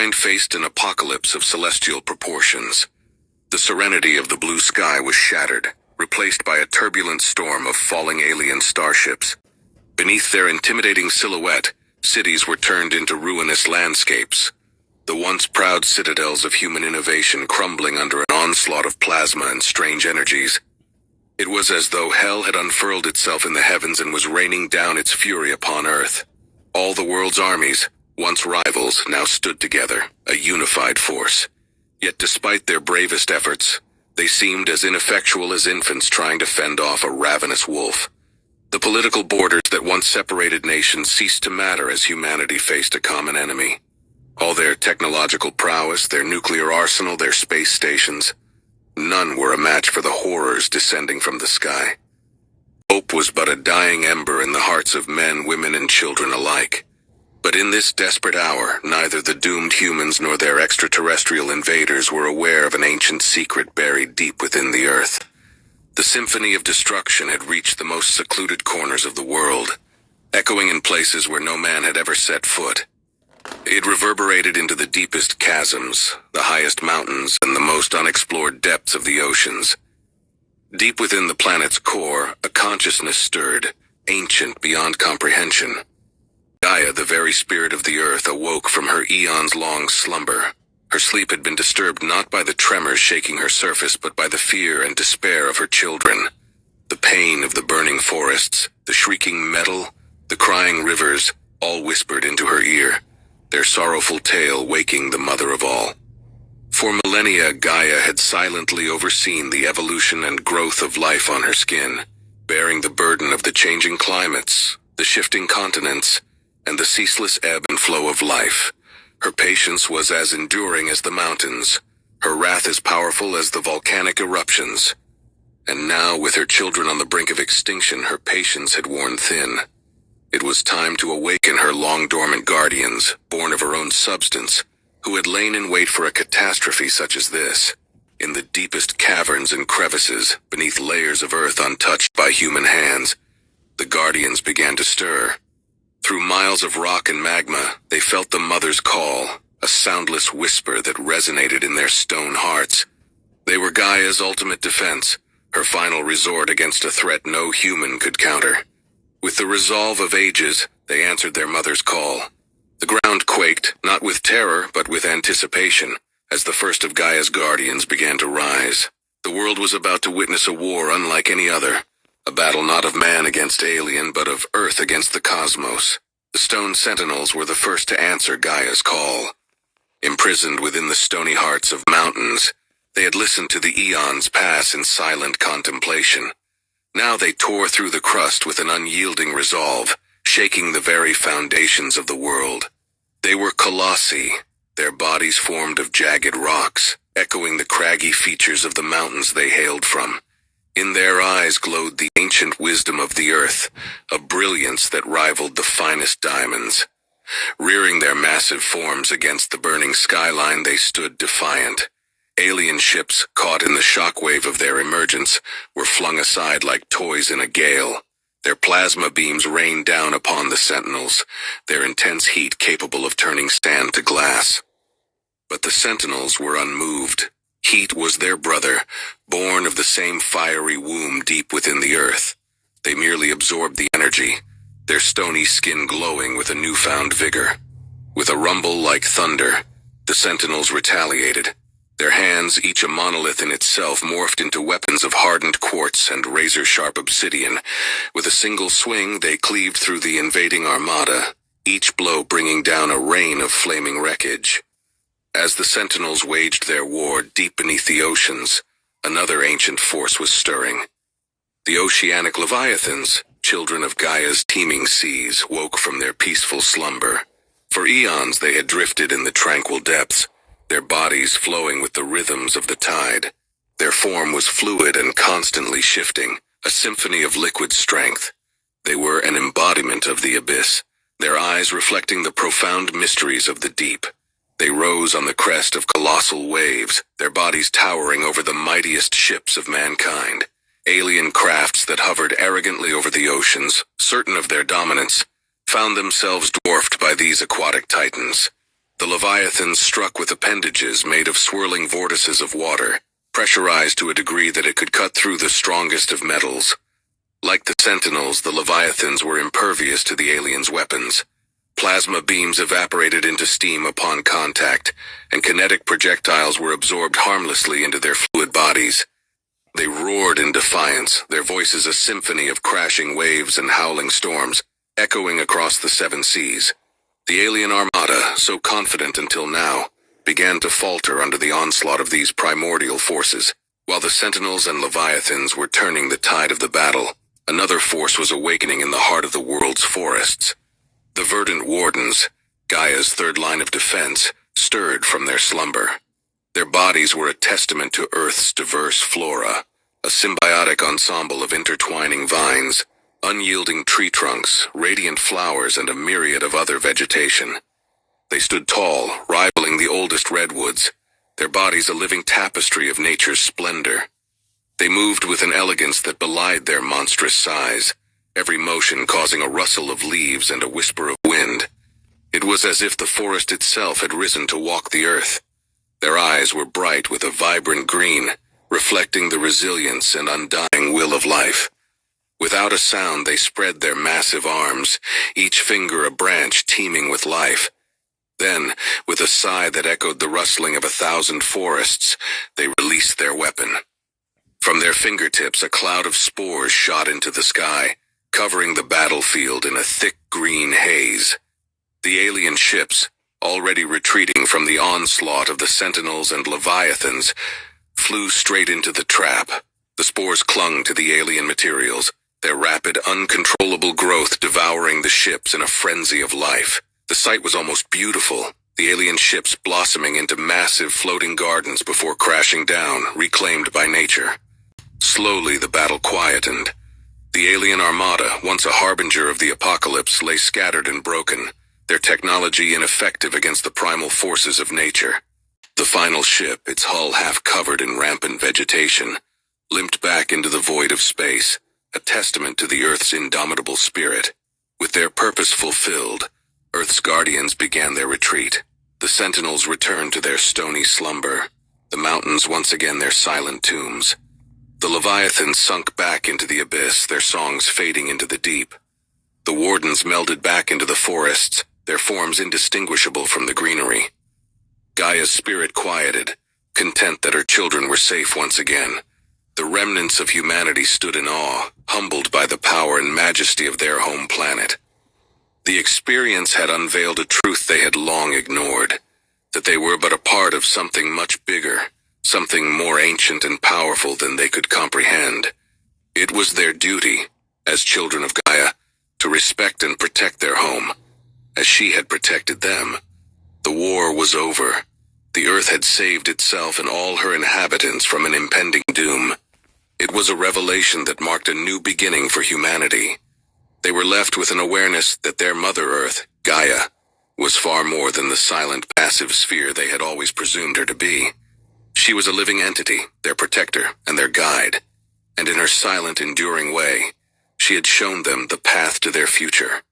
Mankind faced an apocalypse of celestial proportions. The serenity of the blue sky was shattered, replaced by a turbulent storm of falling alien starships. Beneath their intimidating silhouette, cities were turned into ruinous landscapes, the once proud citadels of human innovation crumbling under an onslaught of plasma and strange energies. It was as though hell had unfurled itself in the heavens and was raining down its fury upon Earth. All the world's armies, once rivals, now stood together, a unified force. Yet despite their bravest efforts, they seemed as ineffectual as infants trying to fend off a ravenous wolf. The political borders that once separated nations ceased to matter as humanity faced a common enemy. All their technological prowess, their nuclear arsenal, their space stations, none were a match for the horrors descending from the sky. Hope was but a dying ember in the hearts of men, women, and children alike. But in this desperate hour, neither the doomed humans nor their extraterrestrial invaders were aware of an ancient secret buried deep within the earth. The symphony of destruction had reached the most secluded corners of the world, echoing in places where no man had ever set foot. It reverberated into the deepest chasms, the highest mountains, and the most unexplored depths of the oceans. Deep within the planet's core, a consciousness stirred, ancient beyond comprehension. Gaia, the very spirit of the earth, awoke from her eons-long slumber. Her sleep had been disturbed not by the tremors shaking her surface, but by the fear and despair of her children. The pain of the burning forests, the shrieking metal, the crying rivers, all whispered into her ear, their sorrowful tale waking the mother of all. For millennia, Gaia had silently overseen the evolution and growth of life on her skin, bearing the burden of the changing climates, the shifting continents, and the ceaseless ebb and flow of life. Her patience was as enduring as the mountains, her wrath as powerful as the volcanic eruptions. And now, with her children on the brink of extinction, her patience had worn thin. It was time to awaken her long-dormant guardians, born of her own substance, who had lain in wait for a catastrophe such as this. In the deepest caverns and crevices, beneath layers of earth untouched by human hands, the guardians began to stir. Through miles of rock and magma, they felt the mother's call, a soundless whisper that resonated in their stone hearts. They were Gaia's ultimate defense, her final resort against a threat no human could counter. With the resolve of ages, they answered their mother's call. The ground quaked, not with terror, but with anticipation, as the first of Gaia's guardians began to rise. The world was about to witness a war unlike any other, a battle not of man against alien, but of Earth against the cosmos. The stone sentinels were the first to answer Gaia's call. Imprisoned within the stony hearts of mountains, they had listened to the eons pass in silent contemplation. Now they tore through the crust with an unyielding resolve, shaking the very foundations of the world. They were colossi, their bodies formed of jagged rocks, echoing the craggy features of the mountains they hailed from. In their eyes glowed the ancient wisdom of the earth, a brilliance that rivaled the finest diamonds. Rearing their massive forms against the burning skyline, they stood defiant. Alien ships, caught in the shockwave of their emergence, were flung aside like toys in a gale. Their plasma beams rained down upon the sentinels, their intense heat capable of turning sand to glass. But the sentinels were unmoved. Heat was their brother, born of the same fiery womb deep within the earth. They merely absorbed the energy, their stony skin glowing with a newfound vigor. With a rumble like thunder, the sentinels retaliated. Their hands, each a monolith in itself, morphed into weapons of hardened quartz and razor-sharp obsidian. With a single swing, they cleaved through the invading armada, each blow bringing down a rain of flaming wreckage. As the sentinels waged their war deep beneath the oceans, another ancient force was stirring. The oceanic leviathans, children of Gaia's teeming seas, woke from their peaceful slumber. For eons they had drifted in the tranquil depths, their bodies flowing with the rhythms of the tide. Their form was fluid and constantly shifting, a symphony of liquid strength. They were an embodiment of the abyss, their eyes reflecting the profound mysteries of the deep. They rose on the crest of colossal waves, their bodies towering over the mightiest ships of mankind. Alien crafts that hovered arrogantly over the oceans, certain of their dominance, found themselves dwarfed by these aquatic titans. The Leviathans struck with appendages made of swirling vortices of water, pressurized to a degree that it could cut through the strongest of metals. Like the Sentinels, the Leviathans were impervious to the aliens' weapons. Plasma beams evaporated into steam upon contact, and kinetic projectiles were absorbed harmlessly into their fluid bodies. They roared in defiance, their voices a symphony of crashing waves and howling storms, echoing across the seven seas. The alien armada, so confident until now, began to falter under the onslaught of these primordial forces. While the Sentinels and Leviathans were turning the tide of the battle, another force was awakening in the heart of the world's forests. The verdant wardens, Gaia's third line of defense, stirred from their slumber. Their bodies were a testament to Earth's diverse flora, a symbiotic ensemble of intertwining vines, unyielding tree trunks, radiant flowers, and a myriad of other vegetation. They stood tall, rivaling the oldest redwoods, their bodies a living tapestry of nature's splendor. They moved with an elegance that belied their monstrous size, every motion causing a rustle of leaves and a whisper of wind. It was as if the forest itself had risen to walk the earth. Their eyes were bright with a vibrant green, reflecting the resilience and undying will of life. Without a sound, they spread their massive arms, each finger a branch teeming with life. Then, with a sigh that echoed the rustling of 1,000 forests, they released their weapon. From their fingertips, a cloud of spores shot into the sky, covering the battlefield in a thick green haze. The alien ships, already retreating from the onslaught of the Sentinels and Leviathans, flew straight into the trap. The spores clung to the alien materials, their rapid, uncontrollable growth devouring the ships in a frenzy of life. The sight was almost beautiful, the alien ships blossoming into massive floating gardens before crashing down, reclaimed by nature. Slowly the battle quietened. The alien armada, once a harbinger of the apocalypse, lay scattered and broken, their technology ineffective against the primal forces of nature. The final ship, its hull half covered in rampant vegetation, limped back into the void of space, a testament to the Earth's indomitable spirit. With their purpose fulfilled, Earth's guardians began their retreat. The Sentinels returned to their stony slumber, the mountains once again their silent tombs. The Leviathans sunk back into the abyss, their songs fading into the deep. The Wardens melded back into the forests, their forms indistinguishable from the greenery. Gaia's spirit quieted, content that her children were safe once again. The remnants of humanity stood in awe, humbled by the power and majesty of their home planet. The experience had unveiled a truth they had long ignored, that they were but a part of something much bigger, something more ancient and powerful than they could comprehend. It was their duty, as children of Gaia, to respect and protect their home, as she had protected them. The war was over. The Earth had saved itself and all her inhabitants from an impending doom. It was a revelation that marked a new beginning for humanity. They were left with an awareness that their Mother Earth, Gaia, was far more than the silent, passive sphere they had always presumed her to be. She was a living entity, their protector and their guide, and in her silent, enduring way, she had shown them the path to their future.